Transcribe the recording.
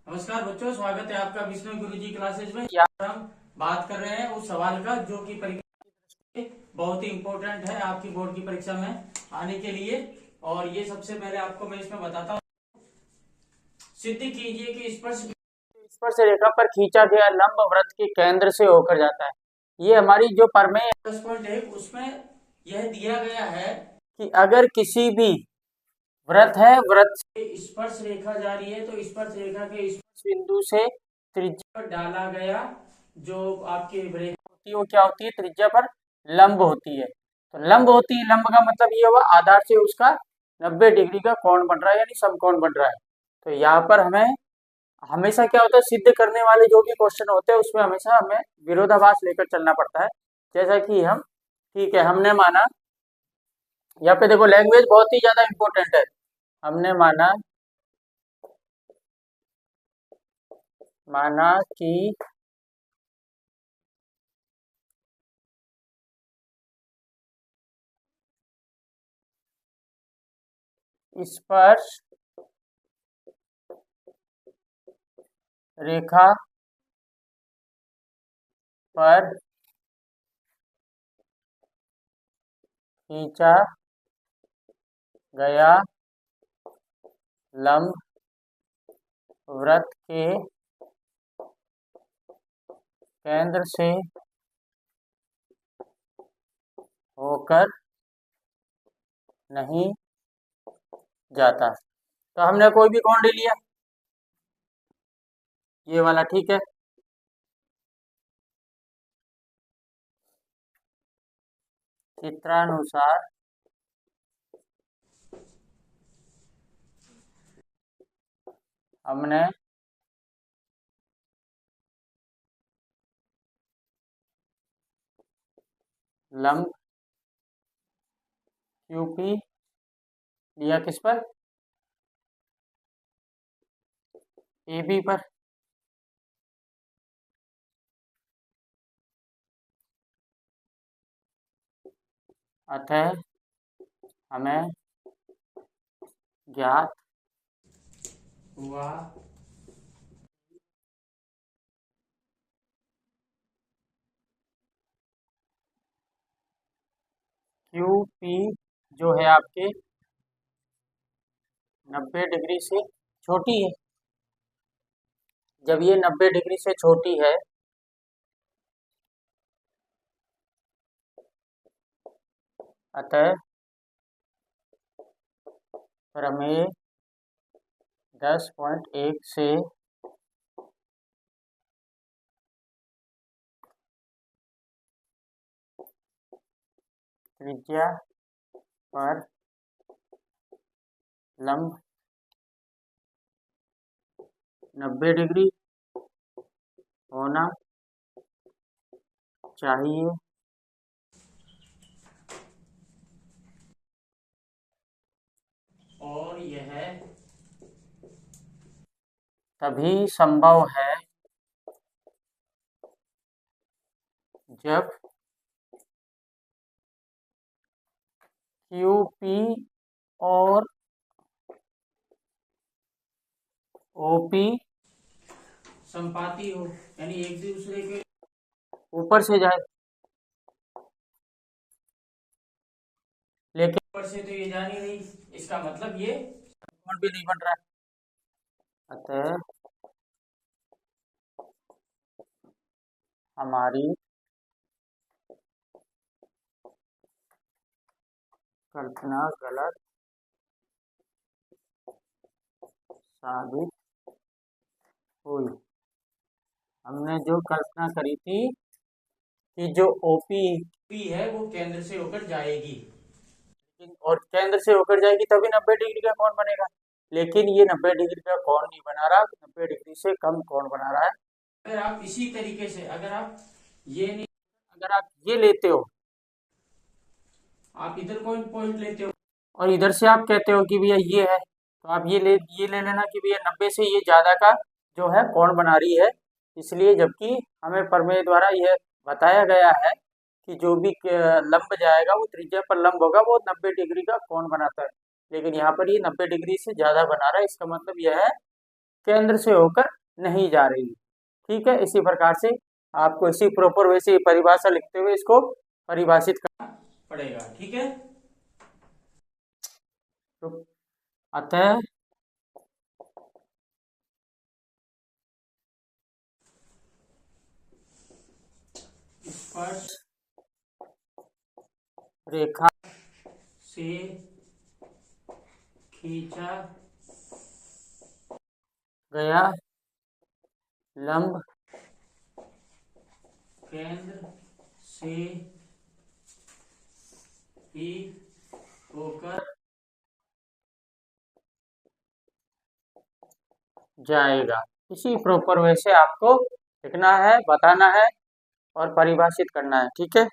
नमस्कार बच्चों, स्वागत है आपका विष्णु गुरु जी क्लासेज में। यहाँ हम बात कर रहे हैं उस सवाल का जो कि परीक्षा में बहुत ही इम्पोर्टेंट है आपकी बोर्ड की परीक्षा में आने के लिए। और ये सबसे पहले आपको मैं इसमें बताता हूँ। सिद्ध कीजिए कि स्पर्श रेखा पर खींचा गया लंब वृत्त के केंद्र से होकर जाता है। ये हमारी जो प्रमेय है उसमें यह दिया गया है कि अगर किसी भी वृत्त है, वृत्त से स्पर्श रेखा जा रही है तो स्पर्श रेखा के स्पर्श बिंदु से त्रिज्या पर डाला गया जो आपकी रेखा होती है वो क्या होती है, त्रिज्या पर लंब होती है। तो लंब होती है, लंब का मतलब ये हुआ आधार से उसका 90 डिग्री का कोण बन रहा है, यानी समकोण बन रहा है। तो यहाँ पर हमें हमेशा क्या होता है, सिद्ध करने वाले जो भी क्वेश्चन होते हैं उसमें हमेशा हमें विरोधाभास लेकर चलना पड़ता है। जैसा कि हम ठीक है, हमने माना यहाँ पे देखो लैंग्वेज बहुत ही ज्यादा इंपॉर्टेंट है। हमने माना कि स्पर्श रेखा पर खींचा गया लंब वृत्त के केंद्र से होकर नहीं जाता। तो हमने कोई भी कोण ले लिया, ये वाला ठीक है। चित्रानुसार हमने लंब क्यूपी लिया किस पर, AB पर। अतः हमें ज्ञात हुआ QP जो है आपके 90 डिग्री से छोटी है। जब ये 90 डिग्री से छोटी है अतः प्रमेय 10.1 से त्रिज्या पर लंब 90 डिग्री होना चाहिए। और यह तभी संभव है जब QP और OP संपाती हो, यानी एक दूसरे के ऊपर से जाए। लेकिन ऊपर से तो ये जा नहीं रही, इसका मतलब ये कोण भी नहीं बन रहा। अतः हमारी कल्पना गलत साबित हुई। हमने जो कल्पना करी थी कि जो OP है वो केंद्र से होकर जाएगी, और केंद्र से होकर जाएगी तभी 90 डिग्री का कोण बनेगा। लेकिन ये 90 डिग्री का कोण नहीं बना रहा, 90 डिग्री से कम कोण बना रहा है। अगर आप इसी तरीके से अगर आप ये लेते हो, आप इधर कोई पॉइंट लेते हो और इधर से आप कहते हो कि भैया ये है, तो आप ये ले लेना कि भैया 90 से ये ज्यादा का जो है कोण बना रही है। इसलिए जबकि हमें प्रमेय द्वारा यह बताया गया है कि जो भी लंब जाएगा वो त्रिज्या पर लंब होगा, वो 90 डिग्री का कोण बनाता है। लेकिन यहाँ पर ये 90 डिग्री से ज्यादा बना रहा है। इसका मतलब यह है केंद्र से होकर नहीं जा रही। ठीक है, इसी प्रकार से आपको इसी प्रॉपर वे से परिभाषा लिखते हुए इसको परिभाषित करना पड़ेगा। ठीक है, तो अतः स्पर्श रेखा से खींचा गया लंब केंद्र से ही होकर जाएगा। इसी प्रॉपर वे से आपको लिखना है, बताना है और परिभाषित करना है। ठीक है।